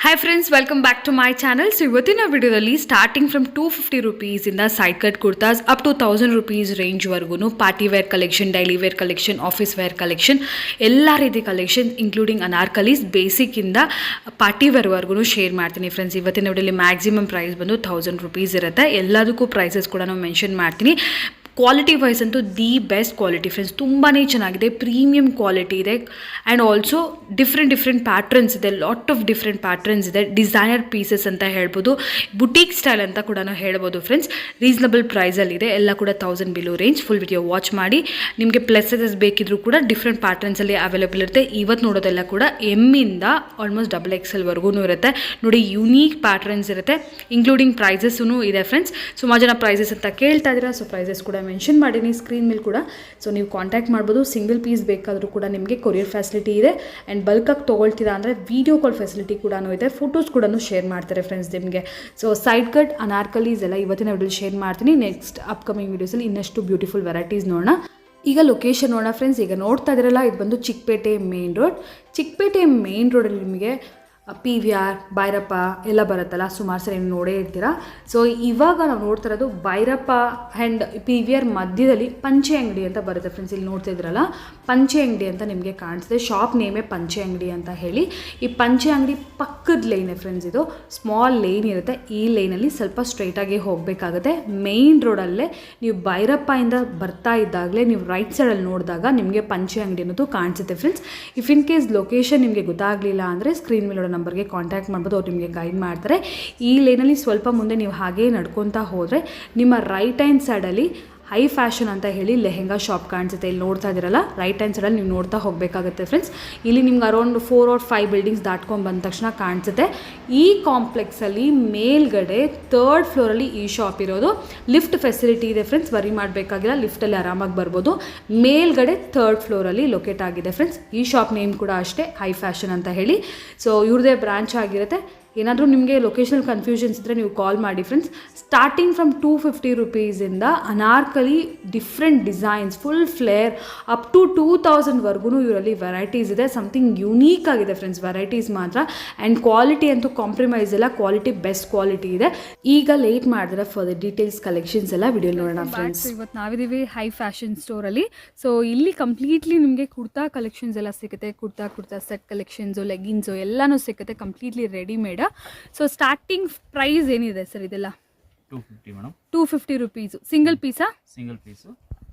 Hi friends, welcome back to my channel. So ಇವತ್ತಿನ ವಿಡಿಯೋದಲ್ಲಿ starting from 250 rupees ಇಂದ side cut kurtas up to 1000 rupees range ವರೆಗೂ party wear collection, daily wear collection, office wear collection ಎಲ್ಲ ರೀತಿ collection including anarkalis basic ಇಂದ party wear ವರೆಗೂ share ಮಾಡ್ತೀನಿ friends. ಇವತ್ತಿನ ವಿಡಿಯೋಲಿ ಮ್ಯಾಕ್ಸಿಮಮ್ ಪ್ರೈಸ್ ಬಂದು 1000 rupees ಇರುತ್ತೆ. ಎಲ್ಲದಕ್ಕೂ ಪ್ರೈಸಸ್ ಕೂಡ ನಾನು ಮೆನ್ಷನ್ ಮಾಡ್ತೀನಿ. ಕ್ವಾಲಿಟಿ ವೈಸ್ ಅಂತೂ ದಿ ಬೆಸ್ಟ್ ಕ್ವಾಲಿಟಿ ಫ್ರೆಂಡ್ಸ್, ತುಂಬಾ ಚೆನ್ನಾಗಿದೆ, ಪ್ರೀಮಿಯಂ ಕ್ವಾಲಿಟಿ ಇದೆ. ಆ್ಯಂಡ್ ಆಲ್ಸೋ ಡಿಫ್ರೆಂಟ್ ಪ್ಯಾಟ್ರನ್ಸ್ ಇದೆ, ಲಾಟ್ ಆಫ್ ಡಿಫ್ರೆಂಟ್ ಪ್ಯಾಟ್ರನ್ಸ್ ಇದೆ, ಡಿಸೈನರ್ ಪೀಸಸ್ ಅಂತ ಹೇಳ್ಬೋದು, ಬುಟೀಕ್ ಸ್ಟೈಲ್ ಅಂತ ಕೂಡ ಹೇಳ್ಬೋದು ಫ್ರೆಂಡ್ಸ್. ರೀಸನಬಲ್ ಪ್ರೈಸಲ್ಲಿದೆ, ಎಲ್ಲ ಕೂಡ 1000 below range. Full video watch ಮಾಡಿ. ನಿಮಗೆ ಪ್ಲಸಸ್ ಬೇಕಿದ್ರೂ ಕೂಡ ಡಿಫ್ರೆಂಟ್ ಪ್ಯಾಟ್ರನ್ಸಲ್ಲಿ ಅವೈಲೇಬಲ್ ಇರುತ್ತೆ. ಇವತ್ತು ನೋಡೋದೆಲ್ಲ ಕೂಡ ಎಮ್ಮಿಂದ ಆಲ್ಮೋಸ್ಟ್ XXL ವರೆಗೂ ಇರುತ್ತೆ ನೋಡಿ. ಯುನೀಕ್ ಪ್ಯಾಟ್ರನ್ಸ್ ಇರುತ್ತೆ, ಇನ್ಕ್ಲೂಡಿಂಗ್ ಪ್ರೈಸಸ್ಸೂ ಇದೆ ಫ್ರೆಂಡ್ಸ್. ಸುಮಾರು ಜನ ಪ್ರೈಸಸ್ ಅಂತ ಕೇಳ್ತಾ ಇದ್ದೀರಾ, ಸೊ ಪ್ರೈಸಸ್ ಕೂಡ ಮೆನ್ಷನ್ ಮಾಡೀನಿ ಸ್ಕ್ರೀನ್ ಮೇಲೆ ಕೂಡ. ಸೊ ನೀವು ಕಾಂಟ್ಯಾಕ್ಟ್ ಮಾಡ್ಬೋದು. ಸಿಂಗಲ್ ಪೀಸ್ ಬೇಕಾದರೂ ಕೂಡ ನಿಮಗೆ ಕೊರಿಯರ್ ಫೆಸಿಲಿಟಿ ಇದೆ. ಆ್ಯಂಡ್ ಬಲ್ಕಾಗಿ ತೊಗೊಳ್ತೀರಾ ಅಂದರೆ ವೀಡಿಯೋ ಕಾಲ್ ಫೆಸಿಲಿಟಿ ಕೂಡ ಇದೆ, ಫೋಟೋಸ್ ಕೂಡ ಶೇರ್ ಮಾಡ್ತಾರೆ ಫ್ರೆಂಡ್ಸ್ ನಿಮಗೆ. ಸೊ ಸೈಡ್ ಕಟ್, ಅನಾರ್ಕಲೀಸ್ ಎಲ್ಲ ಇವತ್ತಿನ ವಿಡಿಯೋಲಿ ಶೇರ್ ಮಾಡ್ತೀನಿ. ನೆಕ್ಸ್ಟ್ ಅಪ್ಕಮಿಂಗ್ ವೀಡಿಯೋಸಲ್ಲಿ ಇನ್ನಷ್ಟು ಬ್ಯೂಟಿಫುಲ್ ವೆರೈಟೀಸ್ ನೋಡೋಣ. ಈಗ ಲೊಕೇಶನ್ ನೋಡೋಣ ಫ್ರೆಂಡ್ಸ್. ಈಗ ನೋಡ್ತಾ ಇದ್ದೀರಲ್ಲ, ಇದು ಬಂದು Chikkapete main road. Chikkapete main ರೋಡಲ್ಲಿ ನಿಮಗೆ PVR, ಭೈರಪ್ಪ ಎಲ್ಲ ಬರುತ್ತಲ್ಲ, ಸುಮಾರು ಸರಿ ನೀವು ನೋಡೇ ಇರ್ತೀರಾ. ಸೊ ಇವಾಗ ನಾವು ನೋಡ್ತಾ ಇರೋದು ಭೈರಪ್ಪ ಆ್ಯಂಡ್ PVR ಮಧ್ಯದಲ್ಲಿ ಪಂಚೆ ಅಂಗಡಿ ಅಂತ ಬರುತ್ತೆ ಫ್ರೆಂಡ್ಸ್. ಇಲ್ಲಿ ನೋಡ್ತಾ ಇದ್ರಲ್ಲ, ಪಂಚೆ ಅಂಗಡಿ ಅಂತ ನಿಮಗೆ ಕಾಣಿಸ್ತಿದೆ. ಶಾಪ್ ನೇಮೇ ಪಂಚೆ ಅಂಗಡಿ ಅಂತ ಹೇಳಿ. ಈ ಪಂಚೆ ಅಂಗಡಿ ಪಕ್ಕದ ಲೈನೇ ಫ್ರೆಂಡ್ಸ್, ಇದು ಸ್ಮಾಲ್ ಲೈನ್ ಇರುತ್ತೆ. ಈ ಲೈನಲ್ಲಿ ಸ್ವಲ್ಪ ಸ್ಟ್ರೈಟಾಗಿ ಹೋಗಬೇಕಾಗುತ್ತೆ. ಮೇಯ್ನ್ ರೋಡಲ್ಲೇ ನೀವು ಭೈರಪ್ಪಯಿಂದ ಬರ್ತಾ ಇದ್ದಾಗಲೇ ನೀವು ರೈಟ್ ಸೈಡಲ್ಲಿ ನೋಡಿದಾಗ ನಿಮಗೆ ಪಂಚೆ ಅಂಗಡಿ ಅನ್ನೋದು ಕಾಣಿಸುತ್ತೆ friends. If in case location ನಿಮಗೆ ಗೊತ್ತಾಗಲಿಲ್ಲ ಅಂದರೆ ಸ್ಕ್ರೀನ್ ಮೇಲೆ ನಂಬರ್ಗೆ ಕಾಂಟ್ಯಾಕ್ಟ್ ಮಾಡ್ಬೋದು, ಅವ್ರು ನಿಮಗೆ ಗೈಡ್ ಮಾಡ್ತಾರೆ. ಈ ಲೈನಲ್ಲಿ ಸ್ವಲ್ಪ ಮುಂದೆ ನೀವು ಹಾಗೇ ನಡ್ಕೊತಾ ಹೋದರೆ ನಿಮ್ಮ ರೈಟ್ ಹ್ಯಾಂಡ್ ಸೈಡಲ್ಲಿ ಹೈ ಫ್ಯಾಷನ್ ಅಂತ ಹೇಳಿ ಲೆಹೆಂಗಾ ಶಾಪ್ ಕಾಣಿಸುತ್ತೆ. ಇಲ್ಲಿ ನೋಡ್ತಾ ಇದ್ದೀರಲ್ಲ, ರೈಟ್ ಹ್ಯಾಂಡ್ ಸೈಡಲ್ಲಿ ನೀವು ನೋಡ್ತಾ ಹೋಗಬೇಕಾಗುತ್ತೆ ಫ್ರೆಂಡ್ಸ್. ಇಲ್ಲಿ ನಿಮ್ಗೆ ಅರೌಂಡ್ 4 or 5 ಬಿಲ್ಡಿಂಗ್ಸ್ ದಾಟ್ಕೊಂಡು ಬಂದ ತಕ್ಷಣ ಕಾಣಿಸುತ್ತೆ. ಈ ಕಾಂಪ್ಲೆಕ್ಸಲ್ಲಿ ಮೇಲ್ಗಡೆ 3rd ಫ್ಲೋರಲ್ಲಿ ಈ ಶಾಪ್ ಇರೋದು. ಲಿಫ್ಟ್ ಫೆಸಿಲಿಟಿ ಇದೆ ಫ್ರೆಂಡ್ಸ್, ವರಿ ಮಾಡಬೇಕಾಗಿಲ್ಲ, ಲಿಫ್ಟಲ್ಲಿ ಆರಾಮಾಗಿ ಬರ್ಬೋದು. ಮೇಲ್ಗಡೆ 3rd ಫ್ಲೋರಲ್ಲಿ ಲೊಕೇಟ್ ಆಗಿದೆ ಫ್ರೆಂಡ್ಸ್. ಈ ಶಾಪ್ ನೇಮ್ ಕೂಡ ಅಷ್ಟೇ, ಹೈ ಫ್ಯಾಷನ್ ಅಂತ ಹೇಳಿ. ಸೊ ಇವ್ರದೇ ಬ್ರಾಂಚ್ ಆಗಿರುತ್ತೆ. ಏನಾದರೂ ನಿಮಗೆ ಲೊಕೇಶನಲ್ ಕನ್ಫ್ಯೂಷನ್ಸ್ ಇದ್ದರೆ ನೀವು ಕಾಲ್ ಮಾಡಿ friends. Starting from 250 rupees anarkali different designs, full flare up to 2000 ವರೆಗೂ ಇವರಲ್ಲಿ ವೆರೈಟೀಸ್ ಇದೆ. ಸಮಥಿಂಗ್ ಯುನೀಕ್ ಆಗಿದೆ ಫ್ರೆಂಡ್ಸ್ ವೆರೈಟೀಸ್ ಮಾತ್ರ. ಆ್ಯಂಡ್ ಕ್ವಾಲಿಟಿ ಅಂತೂ ಕಾಂಪ್ರಮೈಸ್ ಇಲ್ಲ, ಕ್ವಾಲಿಟಿ ಬೆಸ್ಟ್ ಕ್ವಾಲಿಟಿ ಇದೆ. ಈಗ ಲೇಟ್ ಮಾಡಿದ್ರೆ ಫರ್ದರ್ ಡೀಟೇಲ್ಸ್ ಕಲೆಕ್ಷನ್ಸ್ ಎಲ್ಲ ವಿಡಿಯೋ ನೋಡೋಣ ಫ್ರೆಂಡ್ಸ್. ಇವತ್ತು ನಾವಿದ್ದೀವಿ ಹೈ ಫ್ಯಾಷನ್ ಸ್ಟೋರಲ್ಲಿ. ಸೊ ಇಲ್ಲಿ ಕಂಪ್ಲೀಟ್ಲಿ ನಿಮಗೆ ಕುರ್ತಾ ಕಲೆಕ್ಷನ್ಸ್ ಎಲ್ಲ ಸಿಗುತ್ತೆ. ಕುರ್ತಾ ಸೆಟ್ ಕಲೆಕ್ಷನ್ಸು, ಲೆಗಿನ್ಸು ಎಲ್ಲನೂ ಸಿಗುತ್ತೆ, completely readymade. So starting price ಏನಿದೆ ಸರ್ ಇದೆಲ್ಲ? 250 ಮೇಡಮ್. 250 rupees. ಸಿಂಗಲ್ ಪೀಸಾ? ಸಿಂಗಲ್ ಪೀಸ್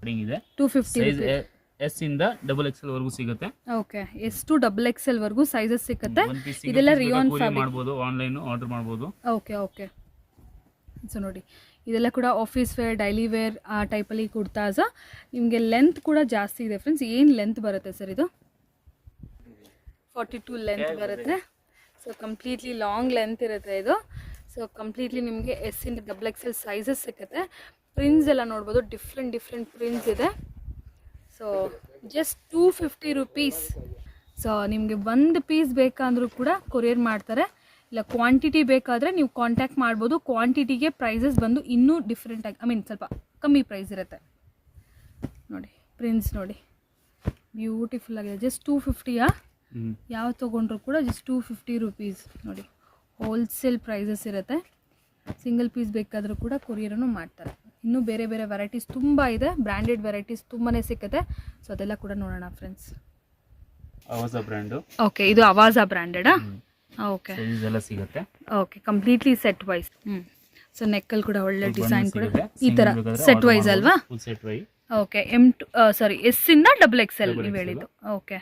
ಕಟಿಂಗ್ ಇದೆ. 250 rupees. S ಇಂದ XXL ವರೆಗೂ ಸಿಗುತ್ತೆ. ಓಕೆ, S to XXL ವರೆಗೂ ಸೈಜಸ್ ಸಿಗುತ್ತೆ. ಇದೆಲ್ಲ ರಿಯಾನ್ ಫ್ಯಾಬ್ರಿಕ್ ಮಾಡಬಹುದು, ಆನ್ಲೈನ್ ಆರ್ಡರ್ ಮಾಡಬಹುದು. ಓಕೆ. ಸೊ ನೋಡಿ, ಇದೆಲ್ಲ ಕೂಡ ಆಫೀಸ್ ವೇರ್, ಡೈಲಿ ವೇರ್ ಆ ಟೈಪಲ್ಲಿ ಕುರ್ತಾಸ. ನಿಮಗೆ ಲೆಂತ್ ಕೂಡ ಜಾಸ್ತಿ ಇದೆ ಫ್ರೆಂಡ್ಸ್. ಏನು ಲೆಂತ್ ಬರುತ್ತೆ ಸರ್ ಇದು? 42 ಲೆಂತ್ ಬರುತ್ತೆ. ಸೊ ಕಂಪ್ಲೀಟ್ಲಿ ಲಾಂಗ್ ಲೆಂತ್ ಇರುತ್ತೆ ಇದು. ಸೊ ಕಂಪ್ಲೀಟ್ಲಿ ನಿಮಗೆ S ಇಂದ XXL ಸೈಜಸ್ ಸಿಗುತ್ತೆ. ಪ್ರಿಂಟ್ಸ್ ಎಲ್ಲ ನೋಡ್ಬೋದು, ಡಿಫ್ರೆಂಟ್ ಪ್ರಿಂಟ್ಸ್ ಇದೆ. So just 250 rupees. ಸೊ ನಿಮಗೆ ಒಂದು ಪೀಸ್ ಬೇಕಂದ್ರೂ ಕೂಡ ಕೊರಿಯರ್ ಮಾಡ್ತಾರೆ. ಇಲ್ಲ ಕ್ವಾಂಟಿಟಿ ಬೇಕಾದರೆ ನೀವು ಕಾಂಟ್ಯಾಕ್ಟ್ ಮಾಡ್ಬೋದು. ಕ್ವಾಂಟಿಟಿಗೆ ಪ್ರೈಸಸ್ ಬಂದು ಇನ್ನೂ ಡಿಫ್ರೆಂಟಾಗಿ, ಸ್ವಲ್ಪ ಕಮ್ಮಿ ಪ್ರೈಸ್ ಇರುತ್ತೆ. ನೋಡಿ ಪ್ರಿಂಟ್ಸ್ ನೋಡಿ, ಬ್ಯೂಟಿಫುಲ್ ಆಗಿದೆ. ಜಸ್ಟ್ 250. ಯಾವ ತೊಗೊಂಡ್ರು ಕೂಡ ಜಸ್ಟ್ 250 rupees ನೋಡಿ. ಹೋಲ್ಸೇಲ್ ಪ್ರೈಸಸ್ ಇರುತ್ತೆ. ಸಿಂಗಲ್ ಪೀಸ್ ಬೇಕಾದರೂ ಕೂಡ ಕೊರಿಯರನ್ನು ಮಾಡ್ತಾರೆ. ಇನ್ನೂ ಬೇರೆ ವೆರೈಟೀಸ್ ತುಂಬ ಇದೆ, ಬ್ರ್ಯಾಂಡೆಡ್ ವೆರೈಟೀಸ್ ತುಂಬಾ ಸಿಗುತ್ತೆ. ಸೊ ಅದೆಲ್ಲ ಕೂಡ ನೋಡೋಣ ಫ್ರೆಂಡ್ಸ್. ಅವಾಜಾ ಬ್ರ್ಯಾಂಡು. ಓಕೆ, ಇದು ಅವಾಜಾ ಬ್ರ್ಯಾಂಡೆಡಾ? ಓಕೆ, ಇದೆಲ್ಲ ಸಿಗುತ್ತೆ. Okay, completely set wise. So ನೆಕ್ಕಲ್ಲಿ ಕೂಡ ಒಳ್ಳೆ ಡಿಸೈನ್ ಕೂಡ ಈ ಥರ ಸೆಟ್ ವೈಸ್ ಅಲ್ವಾ? Set wise. ಓಕೆ, S ಇಂದ XXL ನೀವು ಹೇಳಿದ್ದು. ಓಕೆ,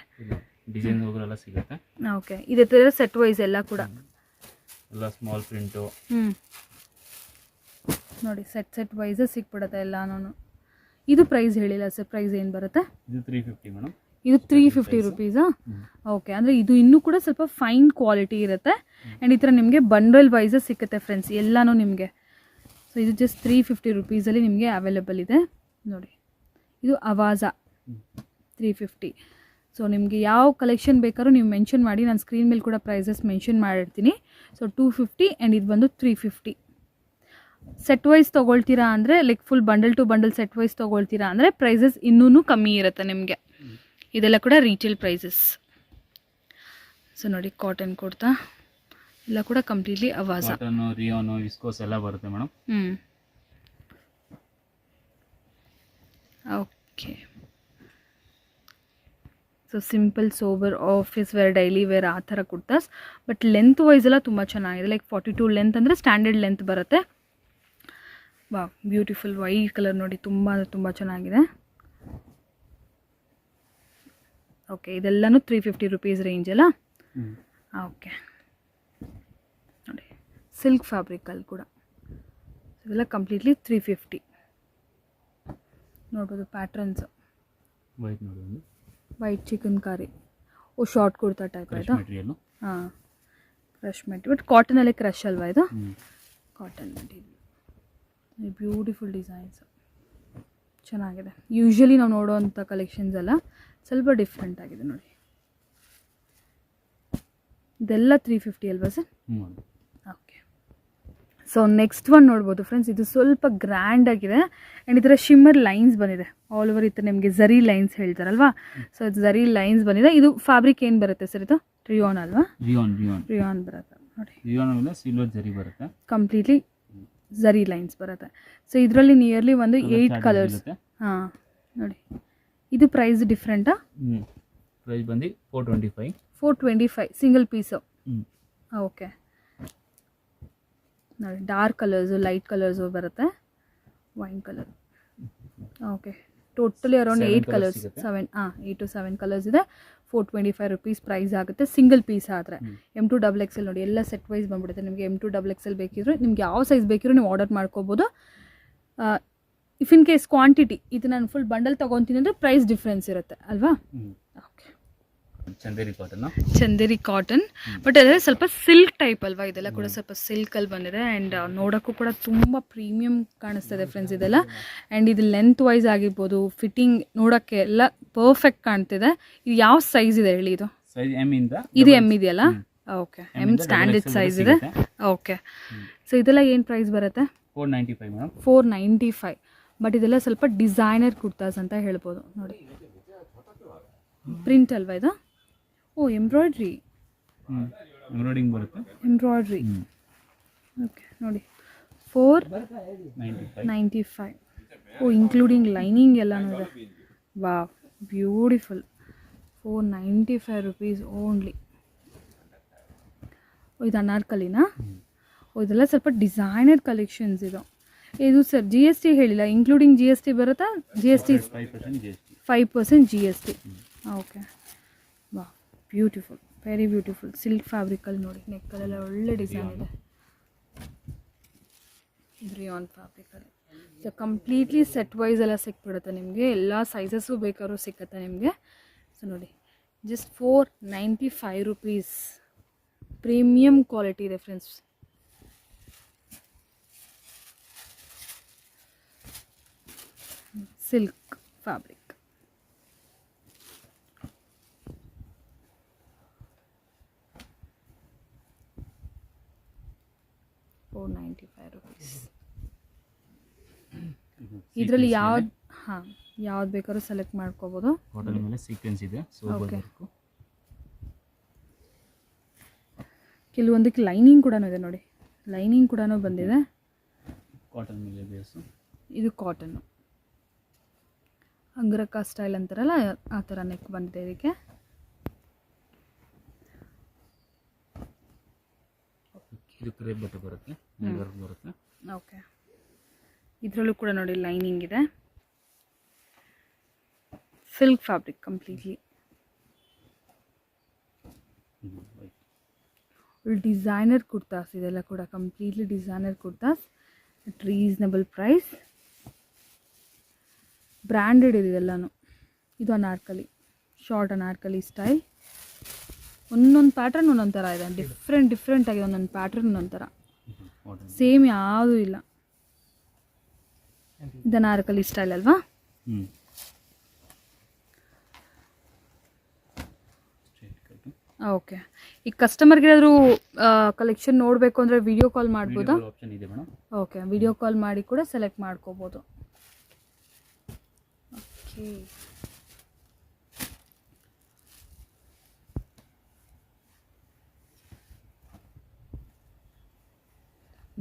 ಡಿಸೈನ್ ಹೋಗಲ್ಲ ಸಿಗುತ್ತೆ. ಓಕೆ, ಇದೇ ಥರ ಸೆಟ್ ವೈಸ್ ಎಲ್ಲ ಕೂಡ ಎಲ್ಲ ಸ್ಮಾಲ್ ಪ್ರಿಂಟು. ನೋಡಿ ಸೆಟ್ ವೈಸ್ ಸಿಕ್ಬಿಡುತ್ತೆ ಎಲ್ಲಾನು. ಇದು ಪ್ರೈಸ್ ಹೇಳಿಲ್ಲ ಸರ್, ಪ್ರೈಸ್ ಏನು ಬರುತ್ತೆ? ಇದು 350 ಮೇಡಮ್. ಇದು 350 rupees. ಓಕೆ, ಅಂದರೆ ಇದು ಇನ್ನೂ ಕೂಡ ಸ್ವಲ್ಪ ಫೈನ್ ಕ್ವಾಲಿಟಿ ಇರುತ್ತೆ. ಆ್ಯಂಡ್ ಈ ಥರ ನಿಮಗೆ ಬಂಡಲ್ ವೈಸ್ ಸಿಗುತ್ತೆ ಫ್ರೆಂಡ್ಸ್ ಎಲ್ಲನೂ ನಿಮಗೆ. ಸೊ ಇದು ಜಸ್ಟ್ 350 rupeesಲ್ಲಿ ನಿಮಗೆ ಅವೈಲೇಬಲ್ ಇದೆ ನೋಡಿ. ಇದು ಅವಾಜಾ 350. ಸೊ ನಿಮಗೆ ಯಾವ ಕಲೆಕ್ಷನ್ ಬೇಕಾದ್ರೂ ನೀವು ಮೆನ್ಷನ್ ಮಾಡಿ, ನಾನು ಸ್ಕ್ರೀನ್ ಮೇಲೆ ಕೂಡ ಪ್ರೈಸಸ್ ಮೆನ್ಷನ್ ಮಾಡಿರ್ತೀನಿ. ಸೊ 250 ಆ್ಯಂಡ್ ಇದು ಬಂದು 350. ಸೆಟ್ ವೈಸ್ ತೊಗೊಳ್ತೀರಾ ಅಂದರೆ, like full bundle to bundle set wise ತೊಗೊಳ್ತೀರಾ ಅಂದರೆ ಪ್ರೈಸಸ್ ಇನ್ನೂ ಕಮ್ಮಿ ಇರುತ್ತೆ ನಿಮಗೆ. ಇದೆಲ್ಲ ಕೂಡ ರೀಟೇಲ್ ಪ್ರೈಸಸ್. ಸೊ ನೋಡಿ, ಕಾಟನ್ ಕುರ್ತಾ ಎಲ್ಲ ಕೂಡ ಕಂಪ್ಲೀಟ್ಲಿ ಅವಾಜ. ಕಾಟನ್ನು, ರಿಯೋನು, ವಿಸ್ಕೋಸ್ ಎಲ್ಲ ಬರುತ್ತೆ madam. Okay. So simple sober office wear, daily wear ಆ ಥರ ಕುರ್ತಾಸ್. ಬಟ್ ಲೆಂತ್ ವೈಸ್ ಎಲ್ಲ ತುಂಬ ಚೆನ್ನಾಗಿದೆ. ಲೈಕ್ 42 ಲೆಂತ್ ಅಂದರೆ ಸ್ಟ್ಯಾಂಡರ್ಡ್ ಲೆಂತ್ ಬರುತ್ತೆ. ವಾ, ಬ್ಯೂಟಿಫುಲ್ ವೈಟ್ ಕಲರ್ ನೋಡಿ, ತುಂಬ ಅಂದರೆ ತುಂಬ ಚೆನ್ನಾಗಿದೆ. ಓಕೆ, ಇದೆಲ್ಲನೂ 350 ರುಪೀಸ್ ರೇಂಜ್ ಅಲ್ಲ? ಓಕೆ ನೋಡಿ, ಸಿಲ್ಕ್ ಫ್ಯಾಬ್ರಿಕಲ್ಲಿ ಕೂಡ ಇದೆಲ್ಲ ಕಂಪ್ಲೀಟ್ಲಿ 350 ನೋಡ್ಬೋದು. ಪ್ಯಾಟ್ರನ್ಸು ವೈಟ್ ನೋಡಿ, ಒಂದು ವೈಟ್ ಚಿಕನ್ ಕಾರಿ. ಶಾರ್ಟ್ ಕುರ್ತಾ ಟೈಪ್ ಆಯಿತು. ಮೆಟೀರಿಯಲ್. ಹಾಂ, ಕ್ರಶ್ ಮೆಟೀರಿಯಲ್. ಬಟ್ ಕಾಟನಲ್ಲೇ ಕ್ರಶ್ ಅಲ್ವಾ ಇದು? Cotton material. ಬ್ಯೂಟಿಫುಲ್ ಡಿಸೈನ್ಸ್, ಚೆನ್ನಾಗಿದೆ. ಯೂಶ್ವಲಿ ನಾವು ನೋಡೋವಂಥ ಕಲೆಕ್ಷನ್ಸ್ ಎಲ್ಲ ಸ್ವಲ್ಪ ಡಿಫ್ರೆಂಟ್ ಆಗಿದೆ ನೋಡಿ. ಇದೆಲ್ಲ 350 ಅಲ್ವಾ sir? Okay. So next one ನೋಡ್ಬೋದು ಫ್ರೆಂಡ್ಸ್, ಇದು ಸ್ವಲ್ಪ ಗ್ರ್ಯಾಂಡ್ ಆಗಿದೆ ಆ್ಯಂಡ್ ಈ ಥರ ಶಿಮ್ಮರ್ ಲೈನ್ಸ್ ಬಂದಿದೆ ಆಲ್ ಓವರ್. ಈ ಥರ ನಿಮಗೆ ಝರಿ ಲೈನ್ಸ್ ಹೇಳ್ತಾರಲ್ವಾ, ಸೊ ಇದು ಝರಿ ಲೈನ್ಸ್ ಬಂದಿದೆ. ಇದು ಫ್ಯಾಬ್ರಿಕ್ ಏನು ಬರುತ್ತೆ ಸರ್? ಇದು ರಿಯಾನ್ ಅಲ್ವಾ? ರಿಯಾನ್ ಬರುತ್ತೆ ನೋಡಿ. ರಿಯಾನ್ ಸಿಲ್ವರ್ ಜರಿ ಬರುತ್ತೆ, ಕಂಪ್ಲೀಟ್ಲಿ ಝರಿ ಲೈನ್ಸ್ ಬರುತ್ತೆ. ಸೊ ಇದರಲ್ಲಿ ನಿಯರ್ಲಿ ಒಂದು 8 ಕಲರ್ಸ್. ಹಾಂ ನೋಡಿ, ಇದು ಪ್ರೈಸ್ ಡಿಫ್ರೆಂಟಾ? ಪ್ರೈಸ್ ಬಂದು 425 ಸಿಂಗಲ್ ಪೀಸು. ಓಕೆ ನೋಡಿ, ಡಾರ್ಕ್ ಕಲರ್ಸು, ಲೈಟ್ ಕಲರ್ಸು ಬರುತ್ತೆ, wine colour. Okay, totally around 8 colours, 8 to 7 colours ಇದೆ. 425 ರುಪೀಸ್ ಪ್ರೈಸ್ ಆಗುತ್ತೆ ಸಿಂಗಲ್ ಪೀಸ್ ಆದರೆ. M2 XXL ನೋಡಿ, ಎಲ್ಲ ಸೆಟ್ ವೈಸ್ ಬಂದ್ಬಿಡುತ್ತೆ ನಿಮಗೆ. M2 XXL ಬೇಕಿದ್ರೆ ನಿಮ್ಗೆ ಯಾವ ಸೈಜ್ ಬೇಕಿರೋ ನೀವು ಆರ್ಡರ್ ಮಾಡ್ಕೋಬೋದು. ಇಫ್ ಇನ್ ಕೇಸ್ ಕ್ವಾಂಟಿಟಿ ಇದು ನಾನು ಫುಲ್ ಬಂಡಲ್ ತೊಗೊತೀನಿ ಅಂದರೆ ಪ್ರೈಸ್ ಡಿಫ್ರೆನ್ಸ್ ಇರುತ್ತೆ ಅಲ್ವಾ? Okay, Chanderi cotton. ಬಟ್ ಅದೇ ಸ್ವಲ್ಪ ಸಿಲ್ಕ್ ಟೈಪ್ ಅಲ್ವಾ? ಇದೆಲ್ಲ ಕೂಡ ಸ್ವಲ್ಪ ಸಿಲ್ಕಲ್ಲಿ ಬಂದಿದೆ ಆ್ಯಂಡ್ ನೋಡೋಕ್ಕೂ ಕೂಡ ತುಂಬ ಪ್ರೀಮಿಯಮ್ ಕಾಣಿಸ್ತದೆ ಫ್ರೆಂಡ್ಸ್ ಇದೆಲ್ಲ. ಆ್ಯಂಡ್ ಇದು ಲೆಂತ್ ವೈಸ್ ಆಗಿರ್ಬೋದು, ಫಿಟ್ಟಿಂಗ್ ನೋಡೋಕ್ಕೆ ಎಲ್ಲ ಪರ್ಫೆಕ್ಟ್ ಕಾಣ್ತಿದೆ. ಇದು ಯಾವ ಸೈಜ್ ಇದೆ ಹೇಳಿ? ಇದು ಇದು ಎಮ್ ಇದೆಯಲ್ಲ? ಓಕೆ, ಎಮ್ ಸ್ಟ್ಯಾಂಡರ್ಡ್ ಸೈಜ್ ಇದೆ. ಓಕೆ, ಸೊ ಇದೆಲ್ಲ ಏನು ಪ್ರೈಸ್ ಬರುತ್ತೆ? 495. ಬಟ್ ಇದೆಲ್ಲ ಸ್ವಲ್ಪ ಡಿಸೈನರ್ ಕುರ್ತಾಸ್ ಅಂತ ಹೇಳ್ಬೋದು ನೋಡಿ. ಪ್ರಿಂಟ್ ಅಲ್ವಾ ಇದು? ಎಂಬ್ರಾಯ್ಡ್ರಿ ಬರುತ್ತೆ. ಎಂಬ್ರಾಯ್ಡ್ರಿ. ಓಕೆ ನೋಡಿ, 495. ಇನ್ಕ್ಲೂಡಿಂಗ್ ಲೈನಿಂಗ್ ಎಲ್ಲನೂ ಇದೆ. Wow, beautiful. 495 rupees only. ಇದು ಅನಾರ್ಕಲಿನಾ? ಇದೆಲ್ಲ ಸ್ವಲ್ಪ ಡಿಸೈನರ್ ಕಲೆಕ್ಷನ್ಸ್ ಇದು. ಇದು ಸರ್ GST ಹೇಳಿಲ್ಲ, ಇನ್ಕ್ಲೂಡಿಂಗ್ GST ಬರುತ್ತಾ? GST 5% GST. ಓಕೆ, ವಾ, ಬ್ಯೂಟಿಫುಲ್, ವೆರಿ ಬ್ಯೂಟಿಫುಲ್. ಸಿಲ್ಕ್ ಫ್ಯಾಬ್ರಿಕಲ್ಲಿ ನೋಡಿ, ನೆಕ್ಕಲ್ಲೆಲ್ಲ ಒಳ್ಳೆ ಡಿಸೈನ್ ಇದೆ. ರಿಯಾನ್ ಫ್ಯಾಬ್ರಿಕಲ್ಲಿ. ಸೊ ಕಂಪ್ಲೀಟ್ಲಿ ಸೆಟ್ ವೈಸ್ ಎಲ್ಲ ಸಿಕ್ಬಿಡುತ್ತೆ ನಿಮಗೆ, ಎಲ್ಲ ಸೈಜಸ್ಸು ಬೇಕಾದ್ರೂ ಸಿಕ್ಕತ್ತೆ ನಿಮಗೆ. ಸೊ ನೋಡಿ, ಜಸ್ಟ್ 495 ರುಪೀಸ್. ಪ್ರೀಮಿಯಮ್ ಕ್ವಾಲಿಟಿ ಇದೆ ಫ್ರೆಂಡ್ಸ್. Silk fabric. ₹495. ಇದರಲ್ಲಿ ಯಾವ್ದು ಯಾವ್ದು ಬೇಕಾದ್ರೂ ಸೆಲೆಕ್ಟ್ ಮಾಡ್ಕೋಬೋದು. ಕಾಟನ್ ಮೇಲೆ ಸೀಕ್ವೆನ್ಸ್ ಇದೆ, ಓಕೆ. ಕೆಲವೊಂದಕ್ಕೆ ಲೈನಿಂಗ್ ಕೂಡ ಇದೆ ನೋಡಿ, ಲೈನಿಂಗ್ ಕೂಡ ಬಂದಿದೆ. ಕಾಟನ್ ಮೇಲೆ ಬೇಸು. ಇದು ಕಾಟನ್ನು, ಅಂಗರಕ ಸ್ಟೈಲ್ ಅಂತಾರಲ್ಲ ಆ ಥರ ನೆಕ್ ಬಂದಿದೆ ಇದಕ್ಕೆ. ಇದು ಕ್ರೇಪ್ ಬಟ್ಟೆ ಬರುತ್ತೆ, ಬರುತ್ತೆ. ಓಕೆ, ಇದರಲ್ಲೂ ಕೂಡ ನೋಡಿ ಲೈನಿಂಗ್ ಇದೆ. Silk fabric completely. Designer kurtas ಇದೆಲ್ಲ ಕೂಡ completely designer kurtas at reasonable price. Branded ಇದೆ ಎಲ್ಲನೂ. ಇದು ಅನಾರ್ಕಲಿ, ಶಾರ್ಟ್ ಅನಾರ್ಕಲಿ ಸ್ಟೈಲ್. ಒಂದೊಂದು ಪ್ಯಾಟ್ರನ್ ಒಂದೊಂದು ಥರ ಇದೆ, ಡಿಫ್ರೆಂಟ್ ಆಗಿದೆ. ಒಂದೊಂದು ಪ್ಯಾಟ್ರನ್ ಒಂದೊಂದು ಥರ, ಸೇಮ್ ಯಾವುದೂ ಇಲ್ಲ. ಇದು ಅನಾರ್ಕಲಿ ಸ್ಟೈಲ್ ಅಲ್ವಾ? ಓಕೆ. ಈಗ ಕಸ್ಟಮರ್ಗೆ ಏನಾದರೂ ಕಲೆಕ್ಷನ್ ನೋಡಬೇಕು ಅಂದರೆ ವಿಡಿಯೋ ಕಾಲ್ ಮಾಡ್ಬೋದಾ? ಓಕೆ, ವಿಡಿಯೋ ಕಾಲ್ ಮಾಡಿ ಕೂಡ ಸೆಲೆಕ್ಟ್ ಮಾಡ್ಕೋಬೋದು. Okay,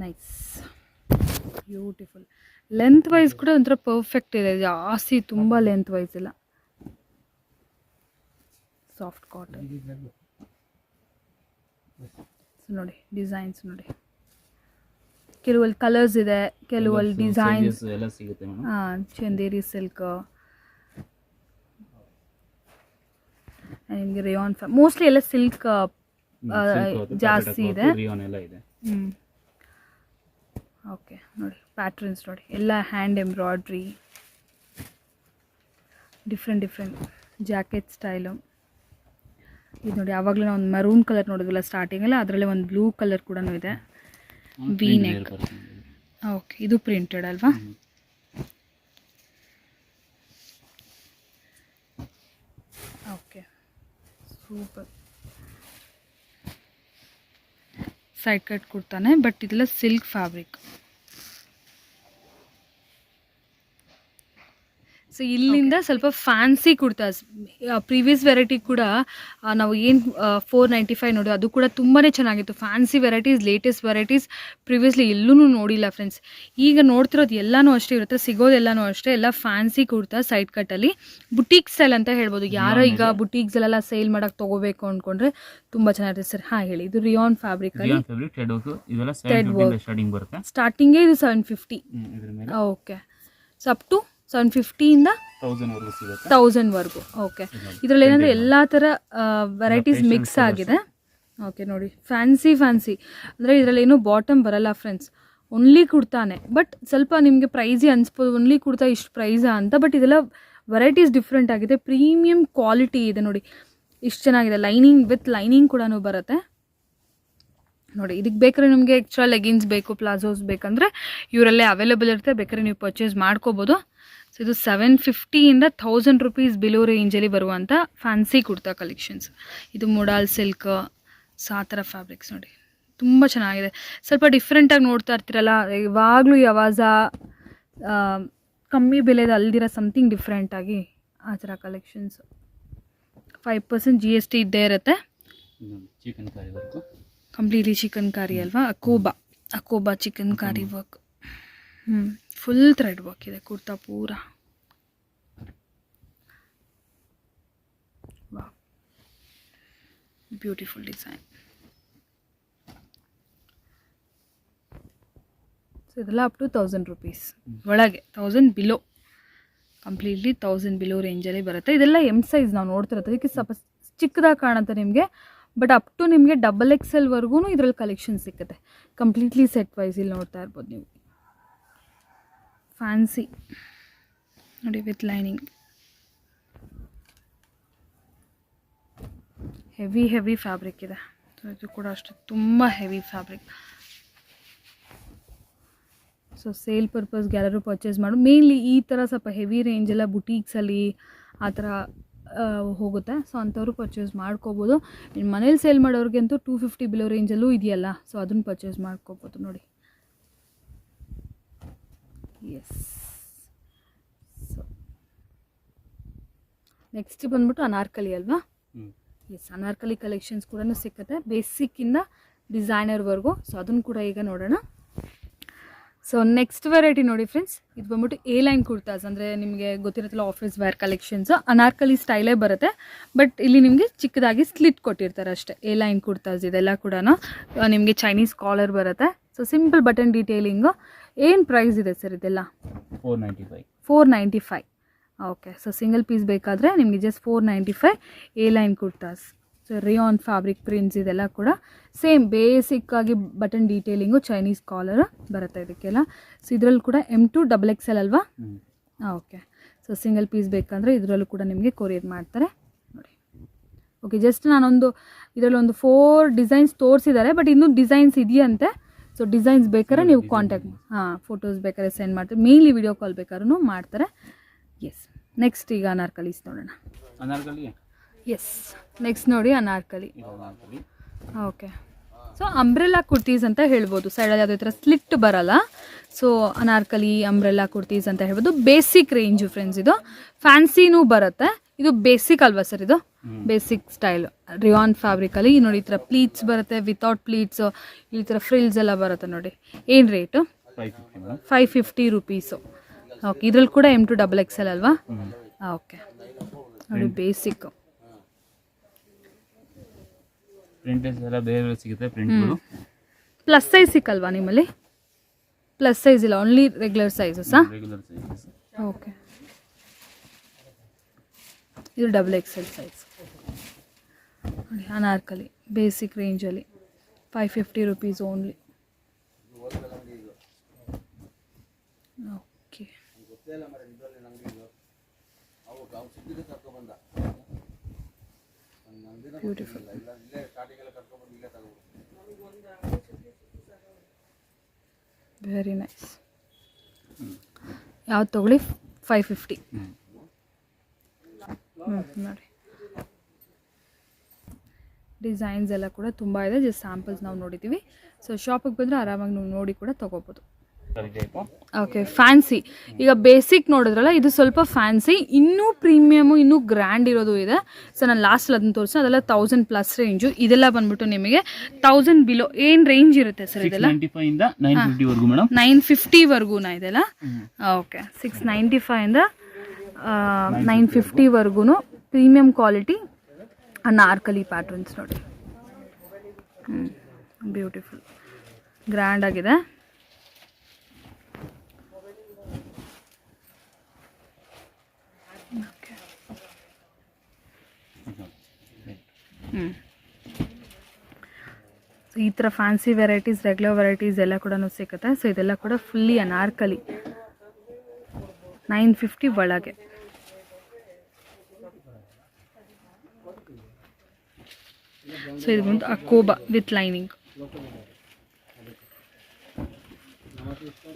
nice, beautiful. Length wise ಕೂಡ ಒಂಥರ ಪರ್ಫೆಕ್ಟ್ ಇದೆ, ಜಾಸ್ತಿ ತುಂಬ ಲೆಂತ್ ವೈಸ್ ಇಲ್ಲ. ಸಾಫ್ಟ್ ಕಾಟನ್ ನೋಡಿ, ಡಿಸೈನ್ಸ್ ನೋಡಿ, ಕೆಲವಲ್ಲಿ ಕಲರ್ಸ್ ಇದೆ, ಕೆಲವಲ್ಲಿ ಡಿಸೈನ್ಸ್. ಎಲ್ಲ ಸಿಗುತ್ತೆ ಮೇಡಮ್. ಹಾಂ, ಚಂದೇರಿ ಸಿಲ್ಕ್, ನಿಮಗೆ ರೇಯಾನ್ ಮೋಸ್ಟ್ಲಿ ಎಲ್ಲ ಸಿಲ್ಕ್ ಜಾಸ್ತಿ ಇದೆ. ರಿಯಾನ್ ಎಲ್ಲ ಇದೆ. ಓಕೆ ನೋಡಿ, ಪ್ಯಾಟ್ರನ್ಸ್ ನೋಡಿ, ಎಲ್ಲ hand embroidery, different jacket style. ಇದು ನೋಡಿ, ಆವಾಗಲೇ ನಾವು ಒಂದು ಮರೂನ್ ಕಲರ್ ನೋಡಿದ್ವಲ್ಲ ಸ್ಟಾರ್ಟಿಂಗಲ್ಲ, ಅದರಲ್ಲೇ ಒಂದು ಬ್ಲೂ ಕಲರ್ ಕೂಡ ಇದೆ. V neck. ಓಕೆ, ಇದು ಪ್ರಿಂಟೆಡ್ ಅಲ್ವಾ? Okay, super. ಸೈಡ್ ಕಟ್ ಕುರ್ತಾನೆ, ಬಟ್ ಇದೆಲ್ಲ ಸಿಲ್ಕ್ ಫ್ಯಾಬ್ರಿಕ್. ಸೊ ಇಲ್ಲಿಂದ ಸ್ವಲ್ಪ ಫ್ಯಾನ್ಸಿ ಕುರ್ತಾಸ್, ಪ್ರೀವಿಯಸ್ ವೆರೈಟಿ ಕೂಡ ನಾವು ಏನು 495 ನೋಡಿ, ಅದು ಕೂಡ ತುಂಬಾ ಚೆನ್ನಾಗಿತ್ತು. Fancy varieties, latest varieties previously ಎಲ್ಲೂ ನೋಡಿಲ್ಲ ಫ್ರೆಂಡ್ಸ್. ಈಗ ನೋಡ್ತಿರೋದು ಎಲ್ಲನೂ ಅಷ್ಟೇ ಇರುತ್ತೆ, ಸಿಗೋದೆಲ್ಲನೂ ಅಷ್ಟೇ, ಎಲ್ಲ ಫ್ಯಾನ್ಸಿ ಕುರ್ತಾ ಸೈಡ್ ಕಟ್ಟಲ್ಲಿ. ಬುಟೀಕ್ ಸ್ಟೈಲ್ ಅಂತ ಹೇಳ್ಬೋದು. ಯಾರೋ ಈಗ ಬುಟೀಕ್ಸಲ್ಲೆಲ್ಲ ಸೇಲ್ ಮಾಡೋಕ್ಕೆ ತೊಗೋಬೇಕು ಅಂದ್ಕೊಂಡ್ರೆ ತುಂಬ ಚೆನ್ನಾಗಿರುತ್ತೆ ಸರ್. ಹಾಂ ಹೇಳಿ, ಇದು ರಿಯಾನ್ ಫ್ಯಾಬ್ರಿಕ್ ಅಲ್ಲಿ ಸ್ಟಾರ್ಟಿಂಗೇ ಇದು 750. ಓಕೆ, ಸೊ ಅಪ್ ಟು 750 ಇಂದ 1000 ವರೆಗೂ. ಓಕೆ, ಇದರಲ್ಲಿ ಏನಂದರೆ ಎಲ್ಲ ಥರ ವೆರೈಟೀಸ್ ಮಿಕ್ಸ್ ಆಗಿದೆ. ಓಕೆ ನೋಡಿ, ಫ್ಯಾನ್ಸಿ ಅಂದರೆ ಇದರಲ್ಲಿ ಏನೂ ಬಾಟಮ್ ಬರಲ್ಲ ಫ್ರೆಂಡ್ಸ್, ಓನ್ಲಿ ಕುರ್ತಾನೆ. ಬಟ್ ಸ್ವಲ್ಪ ನಿಮಗೆ ಪ್ರೈಸಿ ಅನಿಸ್ಬೋದು, ಓನ್ಲಿ ಕುರ್ತಾ ಇಷ್ಟು ಪ್ರೈಸಾ ಅಂತ. ಬಟ್ ಇದೆಲ್ಲ ವೆರೈಟೀಸ್ ಡಿಫ್ರೆಂಟ್ ಆಗಿದೆ, ಪ್ರೀಮಿಯಂ ಕ್ವಾಲಿಟಿ ಇದೆ ನೋಡಿ, ಇಷ್ಟು ಚೆನ್ನಾಗಿದೆ. ಲೈನಿಂಗ್ ವಿತ್ ಲೈನಿಂಗ್ ಕೂಡ ಬರುತ್ತೆ ನೋಡಿ. ಇದಕ್ಕೆ ಬೇಕಾದ್ರೆ ನಿಮಗೆ ಎಕ್ಸ್ಟ್ರಾ ಲೆಗಿನ್ಸ್ ಬೇಕು, ಪ್ಲಾಜೋಸ್ ಬೇಕಂದರೆ ಇವರಲ್ಲೇ ಅವೈಲೇಬಲ್ ಇರುತ್ತೆ, ಬೇಕಾದ್ರೆ ನೀವು ಪರ್ಚೇಸ್ ಮಾಡ್ಕೋಬೋದು. ಸೊ ಇದು 750 ಇಂದ 1000 ರುಪೀಸ್ ಬಿಲೋ ರೇಂಜಲ್ಲಿ ಬರುವಂಥ ಫ್ಯಾನ್ಸಿ ಕುರ್ತಾ ಕಲೆಕ್ಷನ್ಸ್. ಇದು ಮೊಡಾಲ್ ಸಿಲ್ಕ್, ಆ ಥರ ಫ್ಯಾಬ್ರಿಕ್ಸ್ ನೋಡಿ, ತುಂಬ ಚೆನ್ನಾಗಿದೆ. ಸ್ವಲ್ಪ ಡಿಫ್ರೆಂಟಾಗಿ ನೋಡ್ತಾ ಇರ್ತೀರಲ್ಲ, ಯಾವಾಗಲೂ ಯಾವಾಜ ಕಮ್ಮಿ ಬೆಲೆದ ಅಲ್ದಿರ ಸಮಥಿಂಗ್ ಡಿಫ್ರೆಂಟಾಗಿ ಆ ಥರ ಕಲೆಕ್ಷನ್ಸ್. 5% GST ಇದ್ದೇ ಇರುತ್ತೆ. ಚಿಕನ್ ಕಾರಿ ವರ್ಕ್, ಕಂಪ್ಲೀಟ್ಲಿ ಚಿಕನ್ ಕಾರಿ ಅಲ್ವಾ? ಅಕೋಬಾ ಚಿಕನ್ ಕಾರಿ ವರ್ಕ್. ಫುಲ್ ಥ್ರೆಡ್ ವರ್ಕ್ ಇದೆ ಕುರ್ತಾ ಪೂರ. ವಾ, ಬ್ಯೂಟಿಫುಲ್ ಡಿಸೈನ್. ಸೊ ಇದೆಲ್ಲ ಅಪ್ ಟು 1000 ರುಪೀಸ್ ಒಳಗೆ, 1000 ಬಿಲೋ, ಕಂಪ್ಲೀಟ್ಲಿ 1000 ಬಿಲೋ ರೇಂಜಲ್ಲಿ ಬರುತ್ತೆ. ಇದೆಲ್ಲ ಎಮ್ ಸೈಜ್ ನಾವು ನೋಡ್ತಿರೋದು, ಅದಕ್ಕೆ ಸ್ವಲ್ಪ ಚಿಕ್ಕದಾಗಿ ಕಾಣುತ್ತೆ ನಿಮಗೆ. ಬಟ್ ಅಪ್ ಟು ನಿಮಗೆ XXL ವರೆಗೂ ಇದರಲ್ಲಿ ಕಲೆಕ್ಷನ್ ಸಿಗುತ್ತೆ, ಕಂಪ್ಲೀಟ್ಲಿ ಸೆಟ್ ವೈಸ್. ಇಲ್ಲಿ ನೋಡ್ತಾ ಇರ್ಬೋದು ನೀವು, ಫ್ಯಾನ್ಸಿ ನೋಡಿ ವಿತ್ ಲೈನಿಂಗ್. ಹೆವಿ ಫ್ಯಾಬ್ರಿಕ್ ಇದೆ. ಸೊ ಇದು ಕೂಡ ಅಷ್ಟೇ ತುಂಬ ಹೆವಿ ಫ್ಯಾಬ್ರಿಕ್. ಸೊ ಸೇಲ್ ಪರ್ಪಸ್ಗೆ ಯಾರು ಪರ್ಚೇಸ್ ಮಾಡು, ಮೇನ್ಲಿ ಈ ಥರ ಸ್ವಲ್ಪ ಹೆವಿ ರೇಂಜೆಲ್ಲ ಬುಟೀಕ್ಸಲ್ಲಿ ಆ ಥರ ಹೋಗುತ್ತೆ. ಸೊ ಅಂಥವ್ರು ಪರ್ಚೇಸ್ ಮಾಡ್ಕೋಬೋದು. ಇನ್ನು ಮನೇಲಿ ಸೇಲ್ ಮಾಡೋರಿಗಂತೂ 250 ಬಿಲೋ ರೇಂಜಲ್ಲೂ ಇದೆಯಲ್ಲ, ಸೊ ಅದನ್ನು ಪರ್ಚೇಸ್ ಮಾಡ್ಕೋಬೋದು ನೋಡಿ. ಎಸ್, ಸೊ ನೆಕ್ಸ್ಟ್ ಬಂದ್ಬಿಟ್ಟು ಅನಾರ್ಕಲಿ ಅಲ್ವಾ? ಎಸ್, ಅನಾರ್ಕಲಿ ಕಲೆಕ್ಷನ್ಸ್ ಕೂಡ ಸಿಕ್ಕತ್ತೆ, ಬೇಸಿಕ್ಕಿಂದ ಡಿಸೈನರ್ವರೆಗೂ. ಸೊ ಅದನ್ನು ಕೂಡ ಈಗ ನೋಡೋಣ. ಸೊ ನೆಕ್ಸ್ಟ್ ವೆರೈಟಿ ನೋಡಿ ಫ್ರೆಂಡ್ಸ್, ಇದು ಬಂದ್ಬಿಟ್ಟು ಎ ಲೈನ್ ಕುರ್ತಾಸ್. ಅಂದರೆ ನಿಮಗೆ ಗೊತ್ತಿರುತ್ತಲ್ಲ, ಆಫೀಸ್ ವೇರ್ ಕಲೆಕ್ಷನ್ಸ್, ಅನಾರ್ಕಲಿ ಸ್ಟೈಲೇ ಬರುತ್ತೆ. ಬಟ್ ಇಲ್ಲಿ ನಿಮಗೆ ಚಿಕ್ಕದಾಗಿ ಸ್ಲಿಟ್ ಕೊಟ್ಟಿರ್ತಾರೆ ಅಷ್ಟೇ. ಎ ಲೈನ್ ಕುರ್ತಾಸ್ ಇದೆಲ್ಲ ಕೂಡ ನಿಮಗೆ ಚೈನೀಸ್ ಕಾಲರ್ ಬರುತ್ತೆ. So simple button detailing. ಏನು ಪ್ರೈಸ್ ಇದೆ ಸರ್ ಇದೆಲ್ಲ? 495. ಓಕೆ, ಸೊ ಸಿಂಗಲ್ ಪೀಸ್ ಬೇಕಾದರೆ ನಿಮಗೆ just 495 A line kurtas. So rayon fabric prints ಇದೆಲ್ಲ ಕೂಡ ಸೇಮ್ ಬೇಸಿಕ್ಕಾಗಿ ಬಟನ್ ಡೀಟೇಲಿಂಗು, ಚೈನೀಸ್ ಕಾಲರ್ ಬರುತ್ತೆ ಇದಕ್ಕೆಲ್ಲ. ಸೊ ಇದರಲ್ಲಿ ಕೂಡ M2 XXL ಅಲ್ವಾ? ಓಕೆ, ಸೊ ಸಿಂಗಲ್ ಪೀಸ್ ಬೇಕಂದರೆ ಇದರಲ್ಲೂ ಕೂಡ ನಿಮಗೆ ಕೊರಿಯರ್ ಮಾಡ್ತಾರೆ ನೋಡಿ. ಓಕೆ, ಜಸ್ಟ್ ನಾನೊಂದು ಇದರಲ್ಲಿ ಒಂದು 4 ಡಿಸೈನ್ಸ್ ತೋರಿಸಿದ್ದಾರೆ, ಬಟ್ ಇನ್ನೂ ಡಿಸೈನ್ಸ್ ಇದೆಯಂತೆ. ಸೊ ಡಿಸೈನ್ಸ್ ಬೇಕಾದ್ರೆ ನೀವು ಕಾಂಟ್ಯಾಕ್ಟ್, ಫೋಟೋಸ್ ಬೇಕಾದ್ರೆ ಸೆಂಡ್ ಮಾಡ್ತಾರೆ, ಮೇನ್ಲಿ ವಿಡಿಯೋ ಕಾಲ್ ಬೇಕಾದ್ರೂ ಮಾಡ್ತಾರೆ. ಎಸ್, ನೆಕ್ಸ್ಟ್ ಈಗ ಅನಾರ್ಕಲೀಸ್ ನೋಡೋಣ. ಎಸ್, ನೆಕ್ಸ್ಟ್ ನೋಡಿ Anarkali. Okay, so umbrella kurtis ಅಂತ ಹೇಳ್ಬೋದು. ಸೈಡಲ್ಲಿ ಯಾವುದೇ ಥರ ಸ್ಲಿಟ್ ಬರಲ್ಲ. ಸೊ ಅನಾರ್ಕಲಿ ಅಂಬ್ರೆಲ್ಲಾ ಕುರ್ತೀಸ್ ಅಂತ ಹೇಳ್ಬೋದು. ಬೇಸಿಕ್ ರೇಂಜು ಫ್ರೆಂಡ್ಸ್, ಇದು ಫ್ಯಾನ್ಸಿನೂ ಬರುತ್ತೆ. ಇದು ಬೇಸಿಕ್ ಅಲ್ವಾ ಸರ್? ಇದು ಬೇಸಿಕ್ ಸ್ಟೈಲ್ ರಿಯಾನ್ ಫ್ಯಾಬ್ರಿಕಲ್ಲಿ ನೋಡಿ, ಈ ಥರ ಪ್ಲೀಟ್ಸ್ ಬರುತ್ತೆ, ವಿತೌಟ್ ಪ್ಲೀಟ್ಸ್ ಈ ಥರ ಫ್ರಿಲ್ಸ್ ಎಲ್ಲ ಬರುತ್ತೆ ನೋಡಿ. ಏನು ರೇಟು? 550 ರುಪೀಸು. ಓಕೆ, ಇದ್ರಲ್ಲಿ ಕೂಡ M2XXL ಅಲ್ವಾ? ಓಕೆ ನೋಡಿ, ಬೇಸಿಕ್ ಪ್ರಿಂಟೆಸ್ ಎಲ್ಲ ಬೇರೆ ಸಿಗುತ್ತೆ ಪ್ರಿಂಟ್ಗಳು. ಪ್ಲಸ್ ಸೈಜ್ ಸಿಕ್ಕಲ್ವಾ ನಿಮ್ಮಲ್ಲಿ? ಪ್ಲಸ್ ಸೈಜ್ ಇಲ್ಲ, ಓನ್ಲಿ ರೆಗ್ಯುಲರ್ ಸೈಜಸ್ಸಾ? Regular sizes. ಓಕೆ, ಇದು XXL ಸೈಜ್ ನೋಡಿ, ಅನಾರ್ಕಲಿ ಬೇಸಿಕ್ ರೇಂಜಲ್ಲಿ 550 rupees only. Okay, beautiful. Very nice. ಯಾವ್ದು ತೊಗೊಳ್ಳಿ? 550. ನೋಡಿ, ಡಿಸೈನ್ಸ್ ಎಲ್ಲ ಕೂಡ ತುಂಬ ಇದೆ. ಜಸ್ಟ್ ಸ್ಯಾಂಪಲ್ಸ್ ನಾವು ನೋಡಿದ್ದೀವಿ. ಸೊ ಶಾಪಿಗೆ ಬಂದರೆ ಆರಾಮಾಗಿ ನೀವು ನೋಡಿ ಕೂಡ ತೊಗೋಬೋದು. Okay, fancy. ಈಗ ಬೇಸಿಕ್ ನೋಡಿದ್ರಲ್ಲ, ಇದು ಸ್ವಲ್ಪ ಫ್ಯಾನ್ಸಿ, ಇನ್ನೂ ಪ್ರೀಮಿಯಮು, ಇನ್ನೂ ಗ್ರ್ಯಾಂಡ್ ಇರೋದು ಇದೆ. ಸೊ ನಾನು ಲಾಸ್ಟಲ್ಲಿ ಅದನ್ನು ತೋರಿಸಿ, ಅದೆಲ್ಲ 1000+ ರೇಂಜು. ಇದೆಲ್ಲ ಬಂದ್ಬಿಟ್ಟು ನಿಮಗೆ 1000 ಬಿಲೋ. ಏನು ರೇಂಜ್ ಇರುತ್ತೆ ಸರ್ ಇದೆಲ್ಲ? 950 ವರ್ಗೂನಾ ಇದೆಲ್ಲ? ಓಕೆ, 695 ಇಂದ 950 ವರ್ಗು ಪ್ರೀಮಿಯಂ ಕ್ವಾಲಿಟಿ ಅನಾರ್ಕಲಿ ಪ್ಯಾಟರ್ನ್ಸ್ ನೋಡಿ. ಬ್ಯೂಟಿಫುಲ್, ಗ್ರ್ಯಾಂಡ್ ಆಗಿದೆ. ಈ ಥರ ಫ್ಯಾನ್ಸಿ ವೆರೈಟೀಸ್, ರೆಗ್ಯುಲರ್ ವೆರೈಟೀಸ್ ಎಲ್ಲ ಕೂಡ ಸಿಗುತ್ತೆ. ಸೊ ಇದೆಲ್ಲ ಕೂಡ ಫುಲ್ಲಿ ಅನಾರ್ಕಲಿ 950 ಒಳಗೆ. ಸೊ ಇದು ಬಂದು ಅಕೋಬಾ ವಿತ್ ಲೈನಿಂಗ್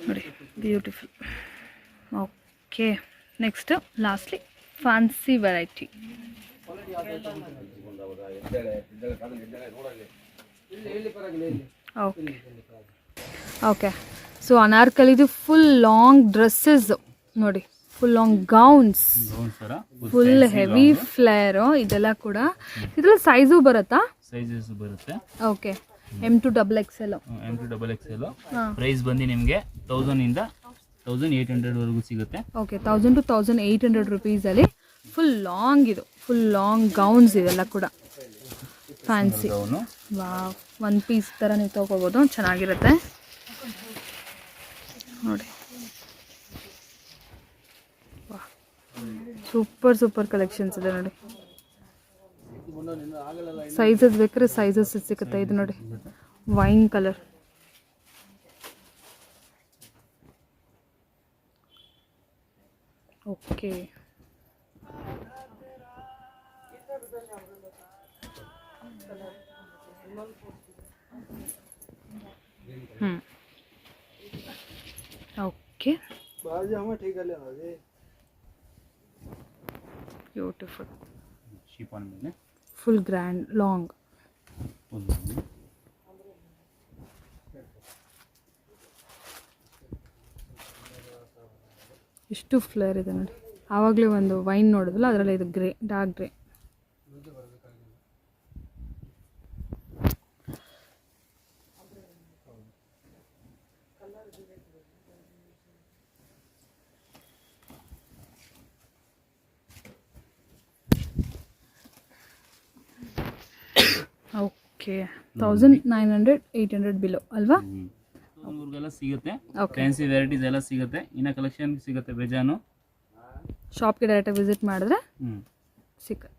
ನೋಡಿ, beautiful. Okay, next lastly fancy variety. Okay okay, so ಅನಾರ್ಕಲಿದು ಫುಲ್ ಲಾಂಗ್ ಡ್ರೆಸ್ಸಸ್ ನೋಡಿ, full long gowns, full heavy flare. ಇದೆಲ್ಲ ಕೂಡ ಇದ್ರಲ್ಲಿ ಸೈಜು ಬರುತ್ತಾ? ಸೈಜಸ್ ಬರುತ್ತೆ. Okay, M2XXL. M2XXL ಪ್ರೈಸ್ ಬಂದು ನಿಮಗೆ 1000 ಇಂದ 1800 ವರೆಗೂ ಸಿಗುತ್ತೆ. ಓಕೆ, 1000 to 1800 ರುಪೀಸಲ್ಲಿ ಫುಲ್ ಲಾಂಗ್, ಇದು ಫುಲ್ ಲಾಂಗ್ ಗೌನ್ಸ್ ಇದೆಲ್ಲ ಕೂಡ ಫ್ಯಾನ್ಸಿ. ವಾವ್, 1 ಪೀಸ್ ಥರ ನೀವು ತೊಗೋಬೋದು, ಚೆನ್ನಾಗಿರುತ್ತೆ ನೋಡಿ. ಸೂಪರ್ ಕಲೆಕ್ಷನ್ಸ್ ಇದೆ ನೋಡಿ. ಸೈಜಸ್ ಬೇಕಾದ್ರೆ ಸೈಜಸ್ ಸಿಗುತ್ತೆ. ಇದು ನೋಡಿ, wine colour. Okay, okay, beautiful. Chiffon ಮೇಲೆ ಫುಲ್ ಗ್ರ್ಯಾಂಡ್ ಲಾಂಗ್. ಎಷ್ಟು ಫ್ಲೇರ್ ಇದೆ ನೋಡಿ. ಆವಾಗಲೇ ಒಂದು ವೈನ್ ನೋಡಿದ್ವಲ್ಲ, ಅದರಲ್ಲಿ ಇದು grey, dark grey. Okay, 1900-800 below ಅಲ್ವಾ? ಅವ್ರಿಗೆಲ್ಲ ಸಿಗುತ್ತೆ. ಫ್ಯಾನ್ಸಿ ವೆರೈಟೀಸ್ ಎಲ್ಲ ಸಿಗುತ್ತೆ. ಇನ್ನ ಕಲೆಕ್ಷನ್ ಸಿಗುತ್ತೆ ಬೇಜಾನು. ಶಾಪ್ಗೆ ಡೈರೆಕ್ಟಾಗಿ ವಿಸಿಟ್ ಮಾಡಿದ್ರೆ ಸಿಗುತ್ತೆ.